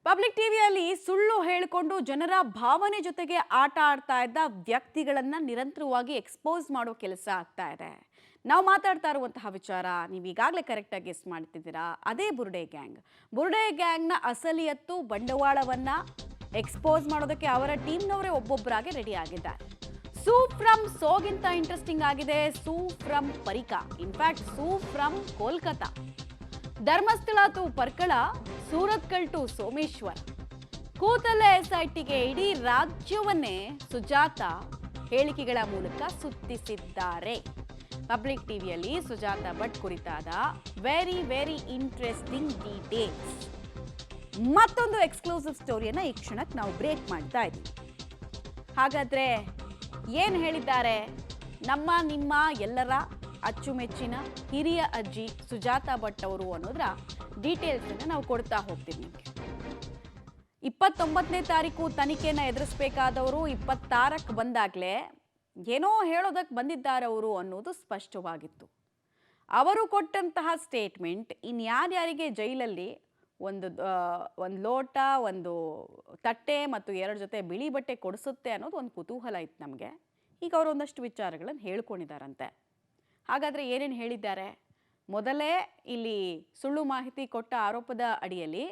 Public ಟಿವಿಯಲ್ಲಿ ಸುಳ್ಳು ಹೇಳಿಕೊಂಡು ಜನರ ಭಾವನೆ ಜೊತೆಗೆ ಆಟ ಆಡ್ತಾ ಇದ್ದ ವ್ಯಕ್ತಿಗಳನ್ನ ನಿರಂತರವಾಗಿ ಎಕ್ಸ್ಪೋಸ್ ಮಾಡೋ ಕೆಲಸ ಆಗ್ತಾ ಇದೆ. ನಾವು ಮಾತಾಡ್ತಾ ಇರುವಂತಹ ವಿಚಾರ ನೀವು ಈಗಾಗಲೇ ಕರೆಕ್ಟಾಗಿ ಗೆಸ್ ಮಾಡ್ತಿದ್ದೀರಾ. ಅದೇ ಬುರ್ಡೆ ಗ್ಯಾಂಗ್. ಬುರ್ಡೆ ಗ್ಯಾಂಗ್ನ ಅಸಲಿಯತ್ತು ಬಂಡವಾಳವನ್ನ ಎಕ್ಸ್ಪೋಸ್ ಮಾಡೋದಕ್ಕೆ ಅವರ ಟೀಮ್ನವರೇ ಒಬ್ಬೊಬ್ಬರಾಗಿ ರೆಡಿ ಆಗಿದ್ದಾರೆ. ಸೂ ಫ್ರಮ್ ಸೋಗಿಂತ ಇಂಟ್ರೆಸ್ಟಿಂಗ್ ಆಗಿದೆ ಸೂ ಫ್ರಮ್ ಪರಿಕಾ. In fact Su from Kolkata. Dharmasthala to Parkala, Surathkal to Someshwara. ಕೂತಲ್ಲೇ ಎಸ್ಐಟಿಗೆ ಇಡೀ ರಾಜ್ಯವನ್ನೇ ಸುಜಾತ ಹೇಳಿಕೆಗಳ ಮೂಲಕ ಸುತ್ತಿಸಿದ್ದಾರೆ. ಪಬ್ಲಿಕ್ ಟಿವಿಯಲ್ಲಿ ಸುಜಾತ ಭಟ್ ಕುರಿತಾದ ವೆರಿ ಇಂಟ್ರೆಸ್ಟಿಂಗ್ ಡೀಟೇಲ್ಸ್. ಮತ್ತೊಂದು ಎಕ್ಸ್ಕ್ಲೂಸಿವ್ ಸ್ಟೋರಿಯನ್ನ ಈ ಕ್ಷಣಕ್ಕೆ ನಾವು ಬ್ರೇಕ್ ಮಾಡ್ತಾ ಇದ್ದೀವಿ. ಹಾಗಾದ್ರೆ ಏನು ಹೇಳಿದ್ದಾರೆ ನಿಮ್ಮ ಎಲ್ಲರ ಅಚ್ಚುಮೆಚ್ಚಿನ ಹಿರಿಯ ಅಜ್ಜಿ ಸುಜಾತ ಭಟ್ ಅವರು ಅನ್ನೋದ್ರ ಡೀಟೇಲ್ಸ್ ಅನ್ನ ನಾವು ಕೊಡ್ತಾ ಹೋಗ್ತೀವಿ. ನಿಮಗೆ 29ನೇ ತಾರೀಕು ತನಿಖೆಯನ್ನು ಎದುರಿಸಬೇಕಾದವರು 26ಕ್ಕೆ ಬಂದಾಗಲೇ ಏನೋ ಹೇಳೋದಕ್ಕೆ ಬಂದಿದ್ದಾರೆ ಅವರು ಅನ್ನೋದು ಸ್ಪಷ್ಟವಾಗಿತ್ತು. ಅವರು ಕೊಟ್ಟಂತಹ ಸ್ಟೇಟ್ಮೆಂಟ್ ಇನ್ಯಾರ್ಯಾರಿಗೆ ಜೈಲಲ್ಲಿ ಒಂದು ಲೋಟ, ಒಂದು ತಟ್ಟೆ ಮತ್ತು 2 ಜೊತೆ ಬಿಳಿ ಬಟ್ಟೆ ಕೊಡಿಸುತ್ತೆ ಅನ್ನೋದು ಒಂದು ಕುತೂಹಲ ಇತ್ತು ನಮಗೆ. ಈಗ ಅವರು ಒಂದಷ್ಟು ವಿಚಾರಗಳನ್ನು ಹೇಳ್ಕೊಂಡಿದ್ದಾರಂತೆ. ಹಾಗಾದರೆ ಏನೇನು ಹೇಳಿದ್ದಾರೆ? ಮೊದಲೇ ಇಲ್ಲಿ ಸುಳ್ಳು ಮಾಹಿತಿ ಕೊಟ್ಟ ಆರೋಪದ ಅಡಿಯಲ್ಲಿ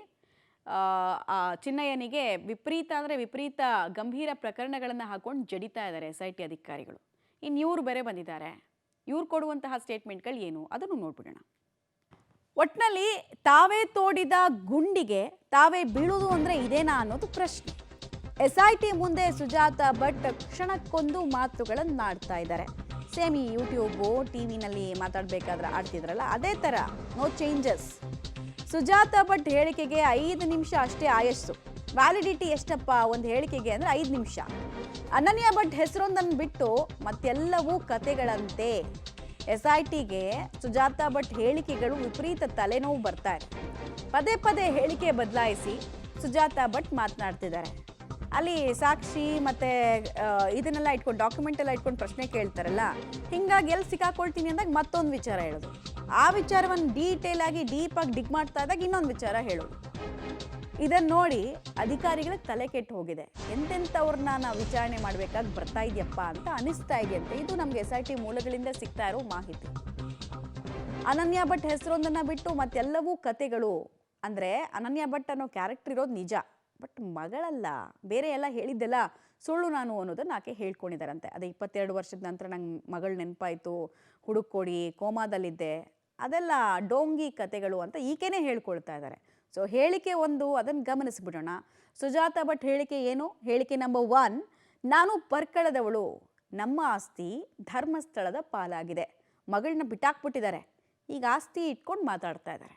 ಚಿನ್ನಯ್ಯನಿಗೆ ವಿಪರೀತ ಗಂಭೀರ ಪ್ರಕರಣಗಳನ್ನು ಹಾಕೊಂಡು ಜಡಿತಾ ಇದ್ದಾರೆ SIT ಅಧಿಕಾರಿಗಳು. ಇನ್ನು ಇವರು ಬೇರೆ ಬಂದಿದ್ದಾರೆ. ಇವ್ರು ಕೊಡುವಂತಹ ಸ್ಟೇಟ್ಮೆಂಟ್ಗಳು ಏನು ಅದನ್ನು ನೋಡ್ಬಿಡೋಣ. ಒಟ್ಟಿನಲ್ಲಿ ತಾವೇ ತೋಡಿದ ಗುಂಡಿಗೆ ತಾವೇ ಬೀಳುವುದು ಅಂದರೆ ಇದೇನಾ ಅನ್ನೋದು ಪ್ರಶ್ನೆ. SIT ಮುಂದೆ ಸುಜಾತ ಭಟ್ ಕ್ಷಣಕ್ಕೊಂದು ಮಾತುಗಳನ್ನಾಡ್ತಾ ಇದ್ದಾರೆ. ಸೇಮ್ ಈ ಯೂಟ್ಯೂಬು ಟಿವಿನಲ್ಲಿ ಮಾತಾಡಬೇಕಾದ್ರೆ ಆಡ್ತಿದ್ರಲ್ಲ ಅದೇ ಥರ, ನೋ ಚೇಂಜಸ್. ಸುಜಾತ ಭಟ್ ಹೇಳಿಕೆಗೆ 5 ನಿಮಿಷ ಅಷ್ಟೇ ಆಯಸ್ಸು. ವ್ಯಾಲಿಡಿಟಿ ಎಷ್ಟಪ್ಪ ಒಂದು ಹೇಳಿಕೆಗೆ ಅಂದರೆ 5 ನಿಮಿಷ. ಅನನ್ಯ ಭಟ್ ಹೆಸರೊಂದನ್ನು ಬಿಟ್ಟು ಮತ್ತೆಲ್ಲವೂ ಕತೆಗಳಂತೆ. SITಗೆ ಸುಜಾತ ಭಟ್ ಹೇಳಿಕೆಗಳು ವಿಪರೀತ ತಲೆನೋವು ಬರ್ತಾ ಇದೆ. ಪದೇ ಹೇಳಿಕೆ ಬದಲಾಯಿಸಿ ಸುಜಾತ ಭಟ್ ಮಾತನಾಡ್ತಿದ್ದಾರೆ. ಅಲ್ಲಿ ಸಾಕ್ಷಿ ಮತ್ತು ಇದನ್ನೆಲ್ಲ ಇಟ್ಕೊಂಡು ಡಾಕ್ಯುಮೆಂಟ್ ಎಲ್ಲ ಇಟ್ಕೊಂಡು ಪ್ರಶ್ನೆ ಕೇಳ್ತಾರಲ್ಲ, ಹಿಂಗಾಗಿ ಎಲ್ಲಿ ಸಿಕ್ಕಾಕೊಳ್ತೀನಿ ಅಂದಾಗ ಮತ್ತೊಂದು ವಿಚಾರ ಹೇಳೋದು, ಆ ವಿಚಾರವನ್ನು ಡೀಟೇಲಾಗಿ ಡೀಪಾಗಿ ಡಿಗ್ ಮಾಡ್ತಾ ಇದ್ದಾಗ ಇನ್ನೊಂದು ವಿಚಾರ ಹೇಳೋದು. ಇದನ್ನು ನೋಡಿ ಅಧಿಕಾರಿಗಳಿಗೆ ತಲೆ ಕೆಟ್ಟು ಹೋಗಿದೆ. ಎಂತೆಂಥವ್ರನ್ನ ನಾವು ವಿಚಾರಣೆ ಮಾಡಬೇಕಾಗಿ ಬರ್ತಾ ಇದೆಯಪ್ಪ ಅಂತ ಅನಿಸ್ತಾ ಇದೆಯಂತೆ. ಇದು ನಮಗೆ SIT ಮೂಲಗಳಿಂದ ಸಿಗ್ತಾ ಇರೋ ಮಾಹಿತಿ. ಅನನ್ಯ ಭಟ್ ಹೆಸರೊಂದನ್ನು ಬಿಟ್ಟು ಮತ್ತೆಲ್ಲವೂ ಕತೆಗಳು ಅಂದರೆ ಅನನ್ಯ ಭಟ್ ಅನ್ನೋ ಕ್ಯಾರೆಕ್ಟರ್ ಇರೋದು ನಿಜ, ಬಟ್ ಮಗಳಲ್ಲ, ಬೇರೆ ಎಲ್ಲ ಹೇಳಿದ್ದೆಲ್ಲ ಸುಳ್ಳು ನಾನು ಅನ್ನೋದನ್ನು ಆಕೆ ಹೇಳ್ಕೊಂಡಿದ್ದಾರಂತೆ. ಅದೇ 22 ವರ್ಷದ ನಂತರ ನಂಗೆ ಮಗಳು ನೆನಪಾಯಿತು, ಹುಡುಕೊಡಿ, ಕೋಮಾದಲ್ಲಿದ್ದೆ, ಅದೆಲ್ಲ ಡೋಂಗಿ ಕತೆಗಳು ಅಂತ ಈಕೆನೇ ಹೇಳ್ಕೊಳ್ತಾ ಇದ್ದಾರೆ. ಸೊ ಹೇಳಿಕೆ ಒಂದು, ಅದನ್ನು ಗಮನಿಸ್ಬಿಡೋಣ. ಸುಜಾತ ಭಟ್ ಹೇಳಿಕೆ ಏನು? ಹೇಳಿಕೆ ನಂಬರ್ 1, ನಾನು ಪರ್ಕಳದವಳು, ನಮ್ಮ ಆಸ್ತಿ ಧರ್ಮಸ್ಥಳದ ಪಾಲಾಗಿದೆ. ಮಗಳನ್ನ ಬಿಟ್ಟಾಕ್ಬಿಟ್ಟಿದ್ದಾರೆ, ಈಗ ಆಸ್ತಿ ಇಟ್ಕೊಂಡು ಮಾತಾಡ್ತಾ ಇದ್ದಾರೆ.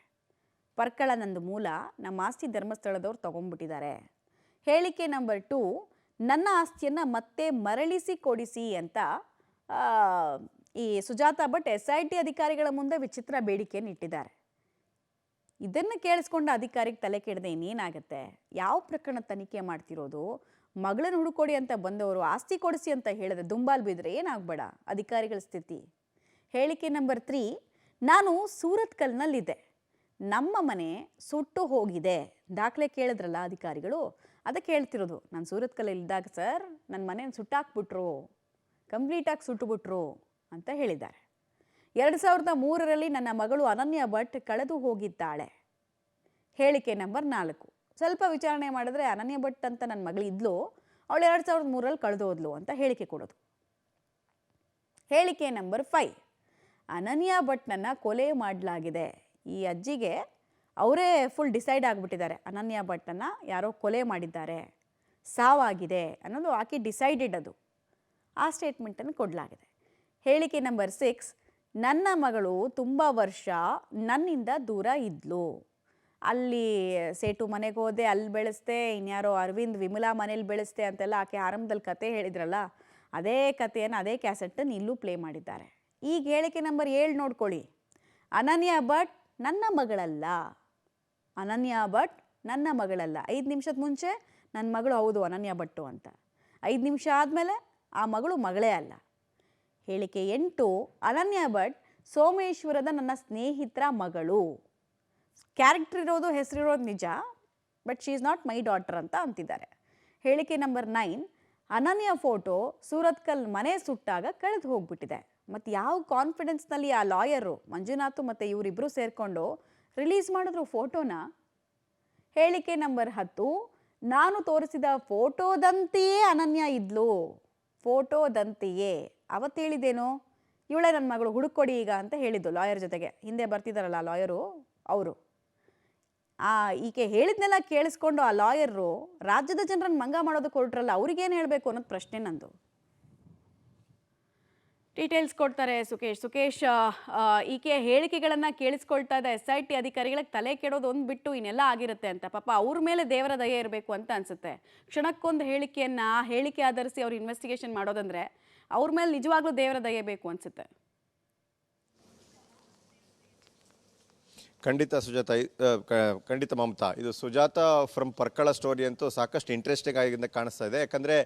ಪರ್ಕಳ ನಂದು ಮೂಲ, ನಮ್ಮ ಆಸ್ತಿ ಧರ್ಮಸ್ಥಳದವ್ರು ತಗೊಂಡ್ಬಿಟ್ಟಿದ್ದಾರೆ. ಹೇಳಿಕೆ ನಂಬರ್ 2, ನನ್ನ ಆಸ್ತಿಯನ್ನು ಮತ್ತೆ ಮರಳಿಸಿ ಕೊಡಿಸಿ ಅಂತ ಈ ಸುಜಾತ ಭಟ್ SIT ಅಧಿಕಾರಿಗಳ ಮುಂದೆ ವಿಚಿತ್ರ ಬೇಡಿಕೆಯನ್ನು ಇಟ್ಟಿದ್ದಾರೆ. ಇದನ್ನು ಕೇಳಿಸ್ಕೊಂಡ ಅಧಿಕಾರಿಗೆ ತಲೆ ಕೆಡದೆ ಇನ್ನೇನಾಗುತ್ತೆ? ಯಾವ ಪ್ರಕರಣ ತನಿಖೆ ಮಾಡ್ತಿರೋದು? ಮಗಳನ್ನು ಹುಡುಕೊಡಿ ಅಂತ ಬಂದವರು ಆಸ್ತಿ ಕೊಡಿಸಿ ಅಂತ ಹೇಳಿದ್ರೆ ದುಂಬಾಲ್ ಬಿದ್ದರೆ ಏನಾಗಬೇಡ ಅಧಿಕಾರಿಗಳ ಸ್ಥಿತಿ. ಹೇಳಿಕೆ ನಂಬರ್ 3, ನಾನು ಸೂರತ್ಕಲ್ನಲ್ಲಿದ್ದೆ, ನಮ್ಮ ಮನೆ ಸುಟ್ಟು ಹೋಗಿದೆ. ದಾಖಲೆ ಕೇಳಿದ್ರಲ್ಲ ಅಧಿಕಾರಿಗಳು, ಅದಕ್ಕೆ ಹೇಳ್ತಿರೋದು. ನಾನು ಸೂರತ್ಕಲ್ಲಲ್ಲಿ ಇದ್ದಾಗ ಸರ್ ನನ್ನ ಮನೆಯನ್ನು ಸುಟ್ಟಾಕ್ಬಿಟ್ರು, ಕಂಪ್ಲೀಟಾಗಿ ಸುಟ್ಟುಬಿಟ್ರು ಅಂತ ಹೇಳಿದ್ದಾರೆ. 2003ರಲ್ಲಿ ನನ್ನ ಮಗಳು ಅನನ್ಯ ಭಟ್ ಕಳೆದು ಹೋಗಿದ್ದಾಳೆ. ಹೇಳಿಕೆ ನಂಬರ್ 4, ಸ್ವಲ್ಪ ವಿಚಾರಣೆ ಮಾಡಿದ್ರೆ ಅನನ್ಯ ಭಟ್ ಅಂತ ನನ್ನ ಮಗಳಿದ್ಲು, ಅವಳು 2003ರಲ್ಲಿ ಕಳೆದು ಹೋದ್ಲು ಅಂತ ಹೇಳಿಕೆ ಕೊಡೋದು. ಹೇಳಿಕೆ ನಂಬರ್ 5, ಅನನ್ಯ ಭಟ್ನನ್ನು ಕೊಲೆ ಮಾಡಲಾಗಿದೆ. ಈ ಅಜ್ಜಿಗೆ ಅವರೇ ಫುಲ್ ಡಿಸೈಡ್ ಆಗಿಬಿಟ್ಟಿದ್ದಾರೆ, ಅನನ್ಯ ಭಟ್ಟನ್ನು ಯಾರೋ ಕೊಲೆ ಮಾಡಿದ್ದಾರೆ, ಸಾವಾಗಿದೆ ಅನ್ನೋದು ಆಕೆ ಡಿಸೈಡೆಡ್. ಅದು ಆ ಸ್ಟೇಟ್ಮೆಂಟನ್ನು ಕೊಡಲಾಗಿದೆ. ಹೇಳಿಕೆ ನಂಬರ್ 6, ನನ್ನ ಮಗಳು ತುಂಬ ವರ್ಷ ನನ್ನಿಂದ ದೂರ ಇದ್ಲು. ಅಲ್ಲಿ ಸೇಟು ಮನೆಗೆ ಹೋದೆ, ಅಲ್ಲಿ ಬೆಳೆಸ್ದೆ, ಇನ್ಯಾರೋ ಅರವಿಂದ್ ವಿಮಲಾ ಮನೇಲಿ ಬೆಳೆಸ್ದೆ ಅಂತೆಲ್ಲ ಆಕೆ ಆರಂಭದಲ್ಲಿ ಕತೆ ಹೇಳಿದ್ರಲ್ಲ, ಅದೇ ಕಥೆಯನ್ನು ಅದೇ ಕ್ಯಾಸೆಟನ್ನು ಇಲ್ಲೂ ಪ್ಲೇ ಮಾಡಿದ್ದಾರೆ. ಈಗ ಹೇಳಿಕೆ ನಂಬರ್ 7 ನೋಡ್ಕೊಳ್ಳಿ. ಅನನ್ಯ ಭಟ್ ನನ್ನ ಮಗಳಲ್ಲ, ಅನನ್ಯ ಭಟ್ ನನ್ನ ಮಗಳಲ್ಲ. 5 ನಿಮಿಷದ ಮುಂಚೆ ನನ್ನ ಮಗಳು ಹೌದು ಅನನ್ಯ ಭಟ್ಟು ಅಂತ, 5 ನಿಮಿಷ ಆದಮೇಲೆ ಆ ಮಗಳು ಮಗಳೇ ಅಲ್ಲ. ಹೇಳಿಕೆ 8, ಅನನ್ಯ ಭಟ್ ಸೋಮೇಶ್ವರದ ನನ್ನ ಸ್ನೇಹಿತರ ಮಗಳು. ಕ್ಯಾರೆಕ್ಟರ್ ಇರೋದು ಹೆಸರಿರೋದು ನಿಜ, but she is not my daughter ಅಂತ ಅಂತಿದ್ದಾರೆ. ಹೇಳಿಕೆ ನಂಬರ್ 9, ಅನನ್ಯ ಫೋಟೋ ಸೂರತ್ಕಲ್ ಮನೆ ಸುಟ್ಟಾಗ ಕಳೆದು ಹೋಗ್ಬಿಟ್ಟಿದೆ. ಮತ್ತು ಯಾವ ಕಾನ್ಫಿಡೆನ್ಸ್ನಲ್ಲಿ ಆ ಲಾಯರು ಮಂಜುನಾಥ್ ಮತ್ತು ಇವರಿಬ್ಬರು ಸೇರಿಕೊಂಡು ರಿಲೀಸ್ ಮಾಡಿದ್ರು ಫೋಟೋನ. ಹೇಳಿಕೆ ನಂಬರ್ 10, ನಾನು ತೋರಿಸಿದ ಫೋಟೋದಂತೆಯೇ ಅನನ್ಯ ಇದ್ಲು, ಫೋಟೋದಂತೆಯೇ. ಅವತ್ತು ಹೇಳಿದ್ದೇನು, ಇವಳೇ ನನ್ನ ಮಗಳು, ಹುಡುಕೊಡಿ ಈಗ ಅಂತ ಹೇಳಿದ್ದು ಲಾಯರ್ ಜೊತೆಗೆ. ಹಿಂದೆ ಬರ್ತಿದ್ದಾರಲ್ಲ ಲಾಯರು ಅವರು. ಈಕೆ ಹೇಳಿದ್ನೆಲ್ಲ ಕೇಳಿಸ್ಕೊಂಡು ಆ ಲಾಯರು ರಾಜ್ಯದ ಜನರನ್ನು ಮಂಗ ಮಾಡೋದಕ್ಕೆ ಹೊರಟ್ರಲ್ಲ, ಅವ್ರಿಗೇನು ಹೇಳಬೇಕು ಅನ್ನೋದು ಪ್ರಶ್ನೆ ನಂದು. ಡೀಟೇಲ್ಸ್ ಕೊಡ್ತಾರೆ ಸುಕೇಶ್. ಈಕೆ ಹೇಳಿಕೆಗಳನ್ನು ಕೇಳಿಸ್ಕೊಳ್ತಾ ಇದ್ದ SIT ಅಧಿಕಾರಿಗಳಿಗೆ ತಲೆ ಕೆಡೋದು ಒಂದು ಬಿಟ್ಟು ಇನ್ನೆಲ್ಲ ಆಗಿರುತ್ತೆ ಅಂತ. ಪಾಪ ಅವ್ರ ಮೇಲೆ ದೇವರ ದಯೆ ಇರಬೇಕು ಅಂತ ಅನ್ಸುತ್ತೆ. ಕ್ಷಣಕ್ಕೊಂದು ಹೇಳಿಕೆ ಆಧರಿಸಿ ಅವ್ರು ಇನ್ವೆಸ್ಟಿಗೇಷನ್ ಮಾಡೋದಂದ್ರೆ ಅವ್ರ ಮೇಲೆ ನಿಜವಾಗ್ಲೂ ದೇವರ ದಯೆ ಬೇಕು ಅನ್ಸುತ್ತೆ. ಖಂಡಿತ ಸುಜಾತ, ಖಂಡಿತ ಮಮತಾ. ಇದು ಸುಜಾತ ಫ್ರಮ್ ಪರ್ಕಳ ಸ್ಟೋರಿ ಅಂತೂ ಸಾಕಷ್ಟು ಇಂಟ್ರೆಸ್ಟಿಂಗ್ ಆಗಿ ಕಾಣಿಸ್ತಾ ಇದೆ. ಯಾಕಂದರೆ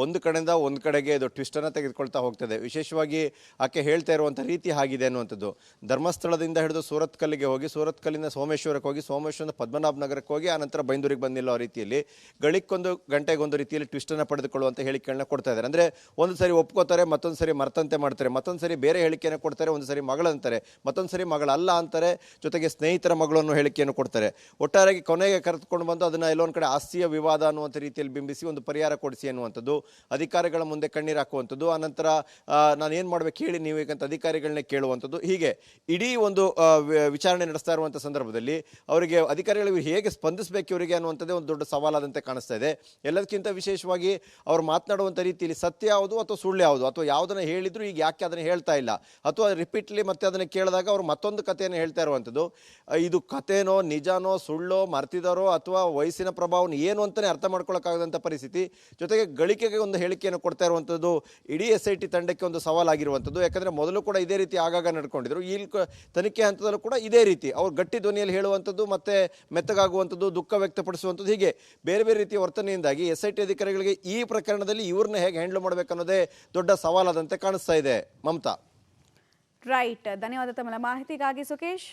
ಒಂದು ಕಡೆಯಿಂದ ಒಂದು ಕಡೆಗೆ ಇದು ಟ್ವಿಸ್ಟನ್ನು ತೆಗೆದುಕೊಳ್ತಾ ಹೋಗ್ತದೆ. ವಿಶೇಷವಾಗಿ ಆಕೆ ಹೇಳ್ತಾ ಇರುವಂಥ ರೀತಿ ಆಗಿದೆ ಅನ್ನುವಂಥದ್ದು. ಧರ್ಮಸ್ಥಳದಿಂದ ಹಿಡಿದು ಸೂರತ್ಕಲ್ಲಿಗೆ ಹೋಗಿ, ಸೂರತ್ಕಲ್ಲಿಂದ ಸೋಮೇಶ್ವರಕ್ಕೆ ಹೋಗಿ, ಸೋಮೇಶ್ವರದ ಪದ್ಮನಾಭ ನಗರಕ್ಕೆ ಹೋಗಿ, ಆನಂತರ ಬೈಂದೂರಿಗೆ ಬಂದಿಲ್ಲ ರೀತಿಯಲ್ಲಿ ಗಳಿಗೊಂದು ಗಂಟೆಗೊಂದು ರೀತಿಯಲ್ಲಿ ಟ್ವಿಸ್ಟನ್ನು ಪಡೆದುಕೊಳ್ಳುವಂಥ ಹೇಳಿಕೆಗಳನ್ನ ಕೊಡ್ತಾ ಇದ್ದಾರೆ. ಅಂದರೆ ಒಂದು ಸರಿ ಒಪ್ಕೋತಾರೆ, ಮತ್ತೊಂದು ಸರಿ ಮರ್ತಂತೆ ಮಾಡ್ತಾರೆ, ಮತ್ತೊಂದು ಸರಿ ಬೇರೆ ಹೇಳಿಕೆಯನ್ನು ಕೊಡ್ತಾರೆ, ಒಂದು ಸರಿ ಮಗಳಂತಾರೆ, ಮತ್ತೊಂದು ಸರಿ ಮಗಳಲ್ಲ ಅಂತಾರೆ, ಜೊತೆಗೆ ಸ್ನೇಹಿತರ ಮಗಳನ್ನು ಹೇಳಿಕೆಯನ್ನು ಕೊಡ್ತಾರೆ. ಒಟ್ಟಾರೆಯಾಗಿ ಕೊನೆಗೆ ಕರೆದುಕೊಂಡು ಬಂದು ಅದನ್ನು ಎಲ್ಲೊಂದು ಕಡೆ ಆಸ್ತಿಯ ವಿವಾದ ಅನ್ನುವಂಥ ರೀತಿಯಲ್ಲಿ ಬಿಂಬಿಸಿ ಒಂದು ಪರಿಹಾರ ಕೊಡಿಸಿ ಅನ್ನುವಂಥದ್ದು, ಅಧಿಕಾರಿಗಳ ಮುಂದೆ ಕಣ್ಣೀರು ಹಾಕುವಂಥದ್ದು, ಆನಂತರ ನಾನು ಏನು ಮಾಡಬೇಕು ಹೇಳಿ ನೀವು ಈಗಂತ ಅಧಿಕಾರಿಗಳನ್ನೇ ಕೇಳುವಂಥದ್ದು. ಹೀಗೆ ಇಡೀ ಒಂದು ವಿಚಾರಣೆ ನಡೆಸ್ತಾ ಇರುವಂಥ ಸಂದರ್ಭದಲ್ಲಿ ಅವರಿಗೆ ಅಧಿಕಾರಿಗಳು ಹೇಗೆ ಸ್ಪಂದಿಸಬೇಕು ಇವರಿಗೆ ಅನ್ನುವಂಥದ್ದೇ ಒಂದು ದೊಡ್ಡ ಸವಾಲಾದಂತೆ ಕಾಣಿಸ್ತಾ ಇದೆ. ಎಲ್ಲದಕ್ಕಿಂತ ವಿಶೇಷವಾಗಿ ಅವರು ಮಾತನಾಡುವಂಥ ರೀತಿಯಲ್ಲಿ ಸತ್ಯ ಯಾವುದು ಅಥವಾ ಸುಳ್ಳು ಯಾವುದು, ಅಥವಾ ಯಾವುದನ್ನು ಹೇಳಿದ್ರು ಈಗ ಯಾಕೆ ಅದನ್ನು ಹೇಳ್ತಾ ಇಲ್ಲ, ಅಥವಾ ರಿಪೀಟ್ಲಿ ಮತ್ತೆ ಅದನ್ನು ಕೇಳಿದಾಗ ಅವರು ಮತ್ತೊಂದು ಕಥೆಯನ್ನು ಹೇಳ್ತಾ ಇರುವಂಥದ್ದು. ಇದು ಕಥೆನೋ ನಿಜಾನೋ ಸುಳ್ಳೋ ಮರ್ತಿದಾರೋ ಅಥವಾ ವಯಸ್ಸಿನ ಪ್ರಭಾವನ ಏನು ಅಂತಲೇ ಅರ್ಥ ಮಾಡ್ಕೊಳ್ಳೋಕ್ಕಾಗದಂಥ ಪರಿಸ್ಥಿತಿ. ಜೊತೆಗೆ ಗಳಿಕೆಗೆ ಒಂದು ಹೇಳಿಕೆಯನ್ನು ಕೊಡ್ತಾ ಇರುವಂಥದ್ದು ಇಡೀ SIT ತಂಡಕ್ಕೆ ಒಂದು ಸವಾಲಾಗಿರುವಂಥದ್ದು. ಯಾಕಂದರೆ ಮೊದಲು ಕೂಡ ಇದೇ ರೀತಿ ಆಗಾಗ ನಡ್ಕೊಂಡಿದ್ರು. ಈ ತನಿಖೆ ಹಂತದಲ್ಲೂ ಕೂಡ ಇದೇ ರೀತಿ ಅವ್ರು ಗಟ್ಟಿ ಧ್ವನಿಯಲ್ಲಿ ಹೇಳುವಂಥದ್ದು, ಮತ್ತೆ ಮೆತ್ತಗಾಗುವಂಥದ್ದು, ದುಃಖ ವ್ಯಕ್ತಪಡಿಸುವಂಥದ್ದು, ಹೀಗೆ ಬೇರೆ ಬೇರೆ ರೀತಿಯ ವರ್ತನೆಯಿಂದಾಗಿ SIT ಅಧಿಕಾರಿಗಳಿಗೆ ಈ ಪ್ರಕರಣದಲ್ಲಿ ಇವ್ರನ್ನ ಹೇಗೆ ಹ್ಯಾಂಡಲ್ ಮಾಡಬೇಕನ್ನೋದೇ ದೊಡ್ಡ ಸವಾಲಾದಂತೆ ಕಾಣಿಸ್ತಾ ಇದೆ. ಮಮತಾ. ರೈಟ್, ಧನ್ಯವಾದ ತಮ್ಮ ಮಾಹಿತಿಗಾಗಿ ಸುಕೇಶ್.